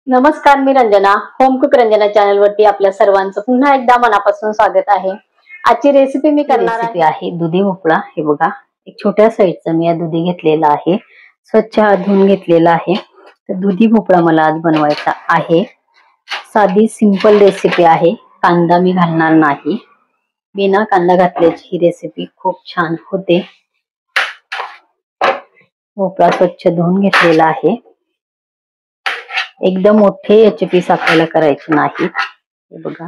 नमस्कार, मी Ranjana. Home cook Ranjana channel वरती आपल्या सर्वांचं पुन्हा एकदा मनापासून स्वागत आहे. आजची रेसिपी मी करणार आहे दुधी भोपळा. हे बघा, एक छोट्या साईजचा मी दुधी घेतलेला आहे, स्वच्छ धुवून घेतलेला आहे. तर दुधी भोपळा मला आज बनवायचा आहे. साधी सिंपल रेसिपी आहे. कांदा मी घालणार नाही. बिना कांदा घातल्याची ही रेसिपी खूप छान होते. भोपळा स्वच्छ धुवून घेतलेला आहे. एकदम मोठे याचे पीस आपल्याला करायचे नाही. हे बघा,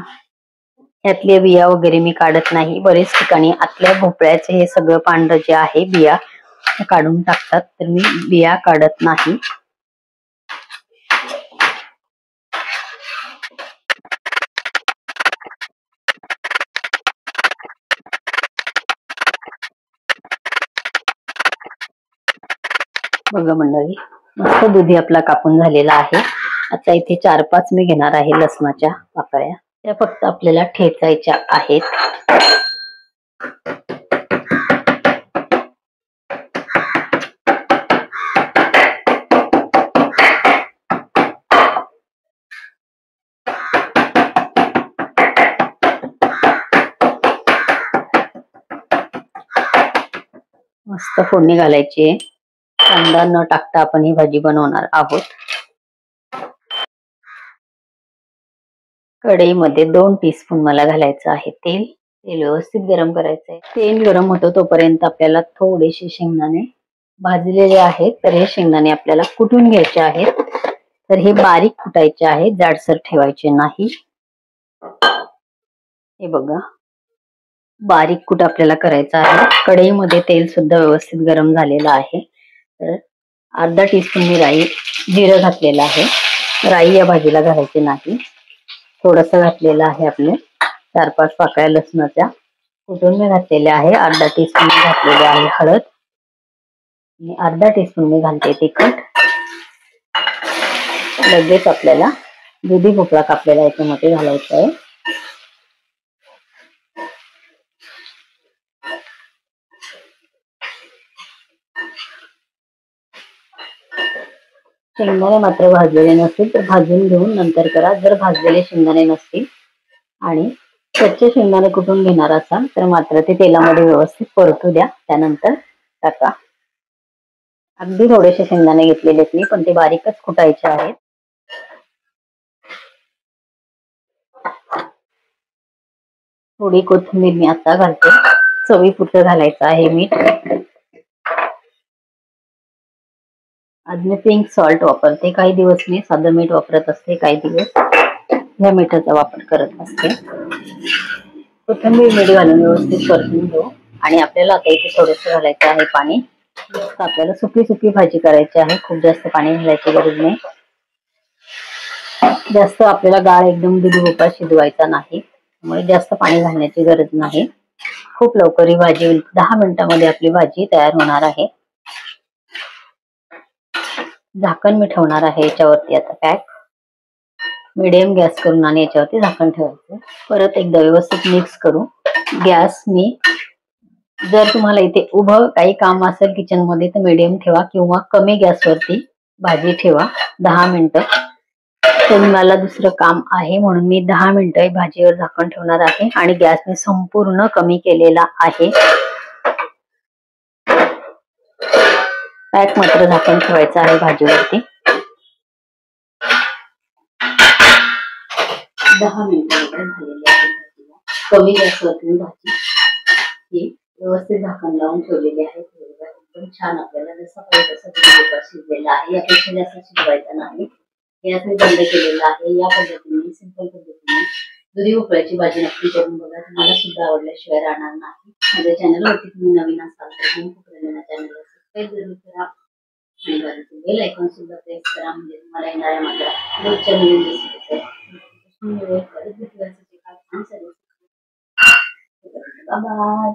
यातले बिया वगैरे मी काढत नाही. बरेच ठिकाणी आतल्या भोपळ्याचे हे सगळं पांढरं जे आहे बिया काढून टाकतात, तर मी बिया काढत नाही. बघा मंडळी, मस्त दुधी आपला कापून झालेला आहे. आता इथे 4-5 मी घेणार आहे लसणाच्या पाकळ्या. त्या फक्त आपल्याला ठेचायच्या आहेत. मस्त फोडणी घालायची आहे. कांदा न टाकता आपण ही भाजी बनवणार आहोत. कढईमध्ये 2 टीस्पून मला घालायचं आहे तेल. तेल व्यवस्थित गरम करायचं आहे. तेल गरम होतं तोपर्यंत आपल्याला थोडेसे शेंगदाणे भाजलेले आहेत. तर हे शेंगदाणे आपल्याला कुटून घ्यायचे आहेत. तर हे बारीक कुटायचे आहेत, जाडसर ठेवायचे नाही. हे बघा, बारीक कुट आपल्याला करायचं आहे. कढईमध्ये तेल सुद्धा व्यवस्थित गरम झालेलं आहे. तर अर्धा टीस्पून मी जिरं घातलेलं आहे. राई या भाजीला घालायचे नाही. थोडस घातलेलं आहे. आपले 4-5 पाकळ्या लसणाच्या कुटून मी घातलेल्या आहे. अर्धा टीस्पून घातलेले आहे हळद आणि अर्धा टीस्पून मी घालते तिखट. लगेच आपल्याला दुधी भोपळा कापलेला याच्यामध्ये घालायचा आहे. शेंगदाणे मात्र भाजलेले नसतील तर भाजून घेऊन नंतर करा. जर भाजलेले शेंगदाणे नसतील आणि कच्चे शेंगदाणे कुटून घेणार असाल तर मात्र ते तेलामध्ये व्यवस्थित परतू द्या, त्यानंतर टाका. अगदी थोडेसे शेंगदाणे घेतलेले मी, पण ते बारीकच कुटायचे आहेत. थोडी कोथिंबीर मी आता घालते. चवीपुरतं घालायचं आहे मीठ. आज मी पिंक सॉल्ट वापरते. काही दिवस मी साधं मीठ वापरत असते, काही दिवस ह्या मिठाचा वापर करत असते. कोथिंबीर मीठ घालून व्यवस्थित परतून घेऊ. आणि आपल्याला आता इथे थोडंसं घालायचं आहे पाणी. आपल्याला सुकी सुकी भाजी करायची आहे. खूप जास्त पाणी घालायची गरज नाही. जास्त आपल्याला गाळ एकदम दुधी भोपळा शिजवायचा नाही, त्यामुळे जास्त पाणी घालण्याची गरज नाही. खूप लवकर ही भाजी 10 मिनिटांमध्ये आपली भाजी तयार होणार आहे. झाकण मी ठेवणार आहे याच्यावरती. आता पॅक मीडियम गॅस करून आणि याच्यावरती झाकण ठेवायचं. परत एकदा व्यवस्थित मिक्स करू. गॅस मी, जर तुम्हाला इथे उभं काही काम असेल किचन मध्ये तर मीडियम ठेवा किंवा कमी गॅसवरती भाजी ठेवा 10 मिनिटं. तर मला दुसरं काम आहे म्हणून मी 10 मिनिटं भाजीवर झाकण ठेवणार आहे आणि गॅस मी संपूर्ण कमी केलेला आहे. पॅक मात्र झाकण ठेवायचं आहे भाजीवरती. 10 मिनिटं झालेली आहे. कमी गॅसवरती भाजी ही व्यवस्थित झाकण लावून ठेवलेली आहे. एकदम छान आपल्याला जसं पाहिजे तसं शिजलेलं आहे. यापेक्षा जास्त शिजवायचं नाही. गॅस मी बंद केलेला आहे. या पद्धतीने सिंपल पद्धतीने दुधी भोपळ्याची भाजी नक्की करून बघा. तुम्हाला सुद्धा आवडल्याशिवाय राहणार नाही. माझ्या चॅनलवरती तुम्ही नवीन असाल तर होम कुक रंजना चॅनलला सबस्क्राईब जरूर करा आणि बाजूचे बेल आयकॉन सुद्धा प्रेस करा, म्हणजे तुम्हाला येणाऱ्या माझ्या रोजच्या नवीन रेसिपीचे बाय.